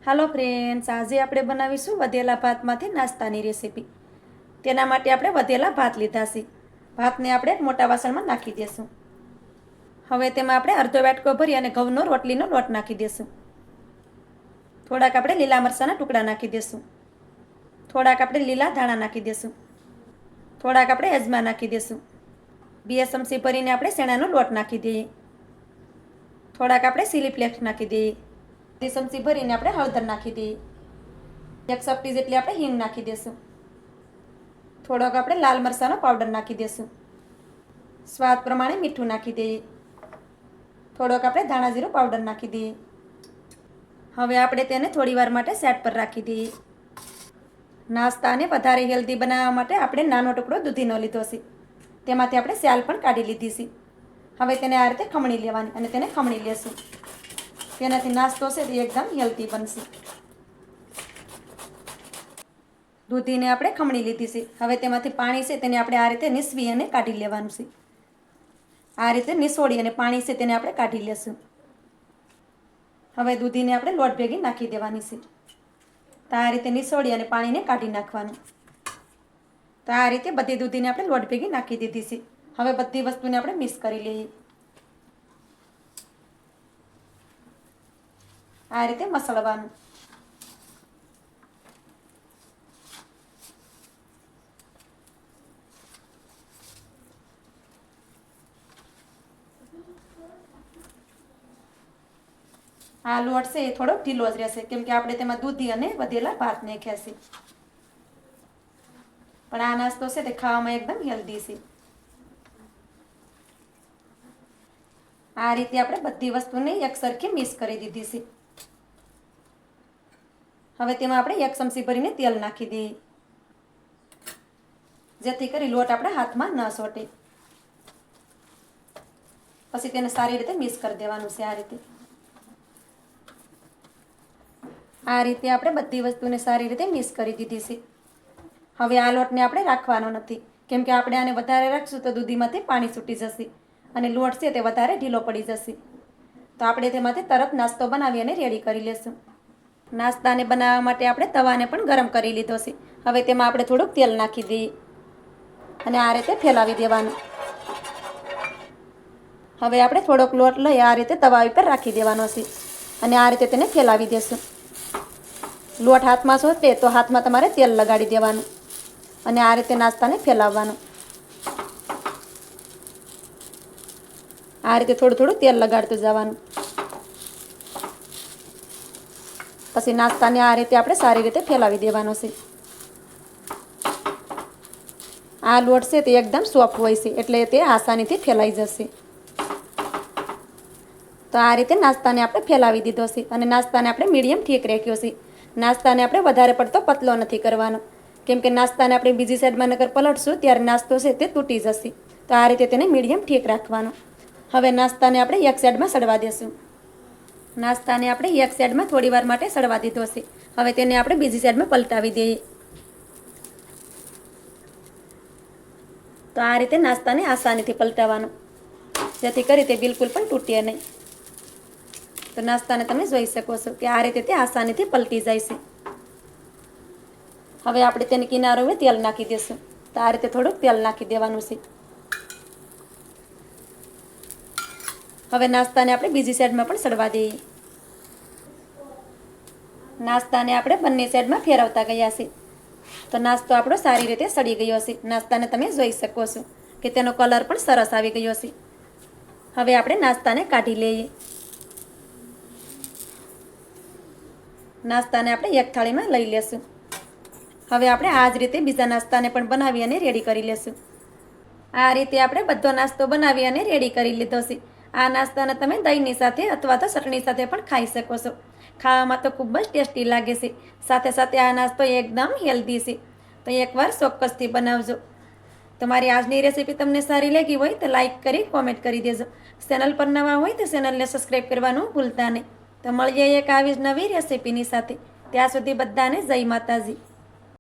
હાલો friends, આજે આપણે બનાવીશું વધેલા ભાતમાંથી નાસ્તાની રેસીપી. તેના માટે આપણે વધેલા ભાત લીધા છે. ભાતને આપણે મોટા વાસણમાં નાખી દઈશું. હવે તેમાં આપણે અડધો વાટકો ભરી અને ઘઉંનો રોટલીનો લોટ નાખી દઈશું. થોડાક આપણે લીલા મરચાંના ટુકડા નાખી દઈશું. થોડાક આપણે લીલા ધાણા નાખી દઈશું. થોડાક આપણે અજમા નાખી દઈશું. 2 ચમચી ભરીને આપણે શેણાનો લોટ નાખી દઈએ. થોડાક આપણે ચીલી ફ્લેક્સ નાખી દઈએ. 2 ચમચી ભરીને આપણે હળદર નાખી દઈએ. 1 ચપટી જેટલી આપણે હિંગ નાખી દઈશું. થોડોક આપણે લાલ મરચાંનો પાવડર નાખી દઈશું. સ્વાદ પ્રમાણે મીઠું નાખી દઈએ. થોડોક આપણે ધાણા જીરું પાવડર નાખી દઈએ. હવે આપણે તેને થોડી વાર માટે સાઈડ પર રાખી દઈએ. નાસ્તાને વધારે હેલ્ધી બનાવવા માટે આપણે નાનો ટુકડો દૂધીનો લીધો છે. તેમાંથી આપણે સ્યાલ પણ કાઢી લીધી છે. હવે તેને આ રીતે ખમણી લેવાની અને તેને ખમણી લેશું. તેનાથી નાસ્તો છે તે એકદમ હેલ્ધી બનશે. દૂધીને આપણે ખમણી લીધી છે. હવે તેમાંથી પાણી છે તેને આપણે આ રીતે નીસવી અને કાઢી લેવાનું છે. આ રીતે નીસોડી અને પાણી છે તેને આપણે કાઢી લેશું. હવે દૂધીને આપણે લોટ ભેગી નાખી દેવાની છે. તો આ રીતે નીસોડી અને પાણીને કાઢી નાખવાનું. તો આ રીતે બધી દૂધીને આપણે લોટ ભેગી નાખી દીધી છે. હવે બધી વસ્તુને આપણે મિક્સ કરી લઈએ. આ રીતે મસળવાનું. આ લોટ છે એ થોડોક ઢીલો જ રહેશે, કેમ કે આપણે તેમાં દૂધી અને વધેલા ભાત નાખ્યા છે. પણ આ નાસ્તો છે તે ખાવામાં એકદમ હેલ્ધી છે. આ રીતે આપણે બધી વસ્તુને એકસરખી મિક્સ કરી દીધી છે. હવે તેમાં આપણે 1 ચમચી ભરીને તેલ નાખી દઈએ, જેથી કરી લોટ આપણા હાથમાં ન ચોંટે. પછી તેને સારી રીતે મિક્સ કરી દેવાનું છે. આ રીતે આપણે બધી વસ્તુને સારી રીતે મિક્સ કરી દીધી છે. હવે આ લોટને આપણે રાખવાનો નથી, કેમ કે આપણે આને વધારે રાખશું તો દૂધીમાંથી પાણી છૂટી જશે અને લોટ છે તે વધારે ઢીલો પડી જશે. તો આપણે તેમાંથી તરત નાસ્તો બનાવી અને રેડી કરી લેશું. નાસ્તાને બનાવવા માટે આપણે તવાને પણ ગરમ કરી લીધો છે. હવે તેમાં આપણે થોડુંક તેલ નાખી દઈએ અને આ રીતે ફેલાવી દેવાનું. હવે આપણે થોડોક લોટ લઈ આ રીતે તવા ઉપર રાખી દેવાનો છે અને આ રીતે તેને ફેલાવી દેશું. લોટ હાથમાં ચોંટે તો હાથમાં તમારે તેલ લગાડી દેવાનું અને આ રીતે નાસ્તાને ફેલાવવાનું. આ રીતે થોડું થોડું તેલ લગાડતું જવાનું. પછી નાસ્તાને આ રીતે આપણે સારી રીતે ફેલાવી દેવાનો છે. આ લોટ છે તે એકદમ સોફ્ટ હોય છે, એટલે તે આસાનીથી ફેલાઈ જશે. તો આ રીતે નાસ્તાને આપણે ફેલાવી દીધો છે અને નાસ્તાને આપણે મીડિયમ ઠીક રાખ્યો છે. નાસ્તાને આપણે વધારે પડતો પતલો નથી કરવાનો, કેમ કે નાસ્તાને આપણે બીજી સાઈડમાં નગર પલટશું ત્યારે નાસ્તો છે તે તૂટી જશે. તો આ રીતે તેને મીડિયમ ઠીક રાખવાનો. હવે નાસ્તાને આપણે એક સાઈડમાં સડવા દેશું. નાસ્તાને આપણે એક સાઈડમાં થોડી વાર માટે સડવા દીધો છે. હવે તેને આપણે બીજી સાઈડમાં પલટાવી દઈએ. તો આ રીતે નાસ્તાને આસાનીથી પલટાવવાનો, જેથી કરી તે બિલકુલ પણ તૂટે નહીં. તો નાસ્તાને તમે જોઈ શકો છો કે આ રીતે તે આસાનીથી પલટી જાય છે. હવે આપણે તેની કિનારોએ તેલ નાખી દઈશું. તો આ રીતે થોડુંક તેલ નાખી દેવાનું છે. હવે નાસ્તાને આપણે બીજી સાઈડમાં પણ સડવા દઈએ. નાસ્તાને આપણે બંને સાઈડમાં ફેરવતા ગયા છે. તો નાસ્તો આપણો સારી રીતે સડી ગયો છે. નાસ્તાને તમે જોઈ શકો છો કે તેનો કલર પણ સરસ આવી ગયો છે. હવે આપણે નાસ્તાને કાઢી લઈએ. નાસ્તાને આપણે એક થાળીમાં લઈ લેશું. હવે આપણે આ જ રીતે બીજા નાસ્તાને પણ બનાવી અને રેડી કરી લેશું. આ રીતે આપણે બધો નાસ્તો બનાવી અને રેડી કરી લીધો છે. આ નાસ્તાને તમે દહીંની સાથે અથવા તો ચટણી સાથે પણ ખાઈ શકો છો. ખાવામાં તો ખૂબ જ ટેસ્ટી લાગે છે. સાથે સાથે આ નાસ્તો એકદમ હેલ્ધી છે. તો એકવાર ચોક્કસથી બનાવજો. તમારી આજની રેસીપી તમને સારી લાગી હોય તો લાઈક કરી કોમેન્ટ કરી દેજો. ચેનલ પર નવા હોય તો ચેનલને સબસ્ક્રાઈબ કરવાનું ભૂલતા નહીં. તો મળીએ એક આવી જ નવી રેસીપીની સાથે. ત્યાં સુધી બધાને જય માતાજી.